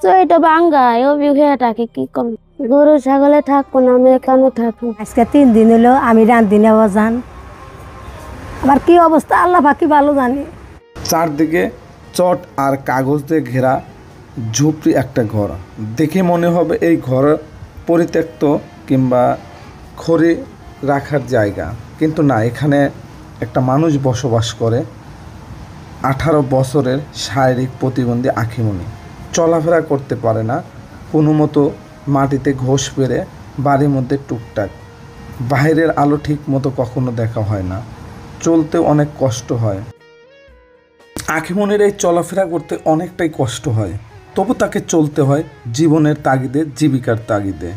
তো এটা বাঙ্গায় অভিজ্ঞতাকে কি কম গরু ছাগলে থাকবো না, আমি এখানে থাকবো। আজকে 3 দিন হলো আমি রান্ধি নেওয়া যান, আবার কি অবস্থা আল্লাহ বাকি ভালো জানে। চারদিকে চট আর কাগজ দিয়ে ঘেরা ঝুপড়ি একটা ঘর দেখে মনে হবে এই ঘর পরিত্যক্ত কিংবা খড়ি রাখার জায়গা, কিন্তু না, এখানে একটা মানুষ বসবাস করে। 18 বছরের শারীরিক প্রতিবন্ধী আখিমণি চলাফেরা করতে পারে না, কোনো মতো মাটিতে ঘষে পেরে বাড়ির মধ্যে টুকটাক, বাইরের আলো ঠিক মতো কখনো দেখা হয় না, চলতে অনেক কষ্ট হয়। আখিমণির এই চলাফেরা করতে অনেকটাই কষ্ট হয়, তবু তাকে চলতে হয় জীবনের তাগিদে, জীবিকার তাগিদে।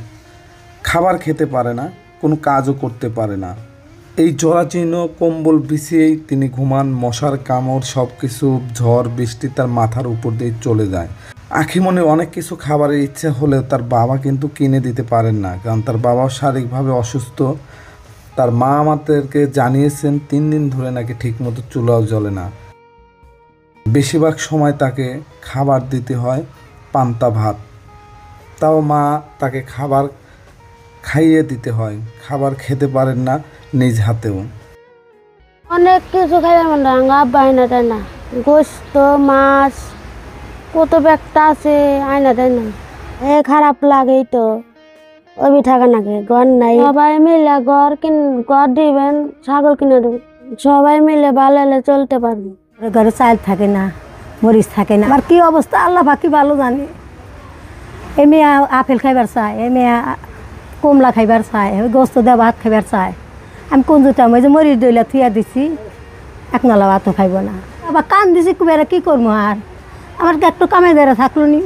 খাবার খেতে পারে না, কোনো কাজও করতে পারে না। এই জরাজীর্ণ কম্বল বিছিয়েই তিনি ঘুমান, মশার কামড় সব কিছু, ঝড় বৃষ্টি তার মাথার উপর দিয়ে চলে যায়। আখিমণির অনেক কিছু খাবারের ইচ্ছা হলেও তার বাবা কিন্তু কিনে দিতে পারেন না, কারণ তার বাবাও শারীরিকভাবে অসুস্থ। তার মা আমাদেরকে জানিয়েছেন 3 দিন ধরে নাকি ঠিকমতো চুলাও জ্বলে না। বেশিরভাগ সময় তাকে খাবার দিতে হয় পান্তা ভাত, তাও মা তাকে খাবার খাইয়ে দিতে হয়, খাবার খেতে পারেন না নিজ হাতেও। অনেক কিছু খাইবার মনে হয় আব্বা আইনা দেয় না, গোস্ত মাছ কত ব্যাগটা আছে আইনা দেয় না। খারাপ লাগেই তো, অভি থাকা নাকি ঘর নাই, সবাই মিলে ঘর দিবেন, ছাগল কিনে দেবেন, সবাই মিলে ভালো হলে চলতে পারবো। ঘরে চাল থাকে না, মরিচ থাকে না, আবার কি অবস্থা আল্লাহ বাকি ভালো জানে। এই মেয়ে আপেল খাইবার চায়, এই মেয়ে কমলা খাইবার চায়, গোস্ত দেওয়া ভাত খাইবার চায়। আমি কোন দুটাম ওই যে মরিচ দইলা থুয়া দিছি, 1 নালা ভাতও খাইব না। আবার কান দিছি কুবেরা কি করবো, আর আমার একটু কামে দেওয়া থাকলো নি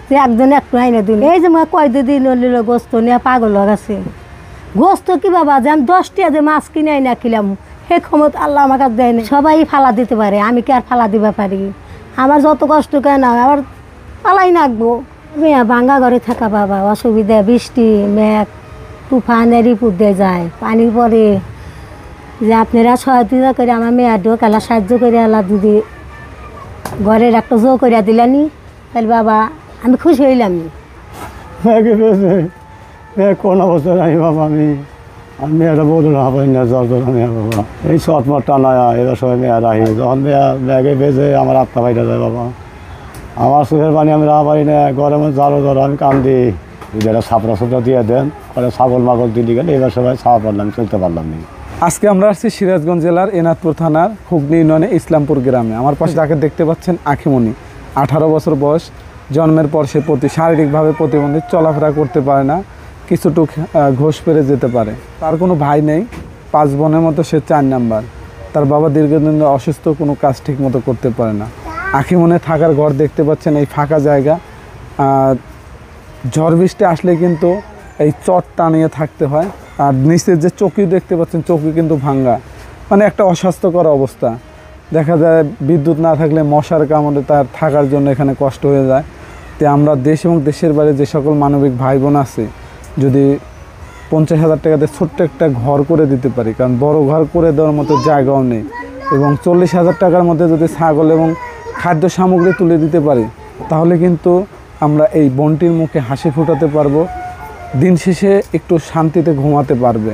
যে একজনে একটু আইনে দিল। এই যে কয়দিন নিল গোস্ত নিয়ে পাগল গেছে। গোস্ত কি বাবা, যে আমি 10 টাকা যে মাছ কিনে আইনা খেলাম, সে ক্ষমতা আল্লাহ আমার কাছে দেয় না। সবাই ফালা দিতে পারে, আমি কি আর ফালা দিবা পারি? আমার যত কষ্ট কেন, আবার পালাই নাকবো। মেয়া ভাঙ্গা ঘরে থাকা বাবা, অসুবিধা, বৃষ্টি মেঘ তুফানের রিপুর দিয়ে যায়, পানি পড়ে। যে আপনারা সহযোগিতা করে আমার মেয়ের ঢোকালা সাহায্য করে আল্লাহ যদি ঘরের একটা জো করে দিলানি, তাহলে বাবা আমি খুশি হইলাম। কোন অবস্থা নাই বাবা, আমি মেয়েরা বললো না পারি না, জল মেয়া বাবা, এই চটমট টানায়া এরা সবাই মেয়া রাখি, যখন মেয়া ব্যাগে বেজে আমার আত্মা বাইরে যায় বাবা, আমার চোখের পানি আমি রাখা পারি না। গরমে জ্বর আমি কান্দি, যারা ছাপড়া সুপড়া দিয়ে দেন, ছাগল মাগল দিলি গেলে এবার সবাই ছাওয়া পারলাম, চলতে পারলাম না। আজকে আমরা আসছি সিরাজগঞ্জ জেলার এনাদপুর থানার হুগলি ইউনিয়নে ইসলামপুর গ্রামে। আমার পাশে যাকে দেখতে পাচ্ছেন আখিমণি, 18 বছর বয়স, জন্মের পর সে শারীরিকভাবে প্রতিবন্ধী, চলাফেরা করতে পারে না, কিছুটুক ঘোষ পেরে যেতে পারে। তার কোনো ভাই নেই, 5 বোনের মতো সে 4 নাম্বার। তার বাবা দীর্ঘদিন অসুস্থ, কোনো কাজ ঠিক মতো করতে পারে না। আখিমণি থাকার ঘর দেখতে পাচ্ছেন, এই ফাঁকা জায়গা। ঝড় বৃষ্টি আসলে কিন্তু এই চট টানিয়ে থাকতে হয়। আর নিচের যে চৌকি দেখতে পাচ্ছেন, চৌকি কিন্তু ভাঙ্গা, মানে একটা অস্বাস্থ্যকর অবস্থা। দেখা যায় বিদ্যুৎ না থাকলে মশার কামড়ে তার থাকার জন্য এখানে কষ্ট হয়ে যায়। তো আমরা দেশ এবং দেশের বাইরে যে সকল মানবিক ভাই বোন আছে, যদি 50,000 টাকাতে ছোট্ট একটা ঘর করে দিতে পারি, কারণ বড় ঘর করে দেওয়ার মতো জায়গাও নেই, এবং 40,000 টাকার মধ্যে যদি ছাগল এবং খাদ্য সামগ্রী তুলে দিতে পারি, তাহলে কিন্তু আমরা এই বোনটির মুখে হাসি ফোটাতে পারবো, দিন শেষে একটু শান্তিতে ঘুমাতে পারবে।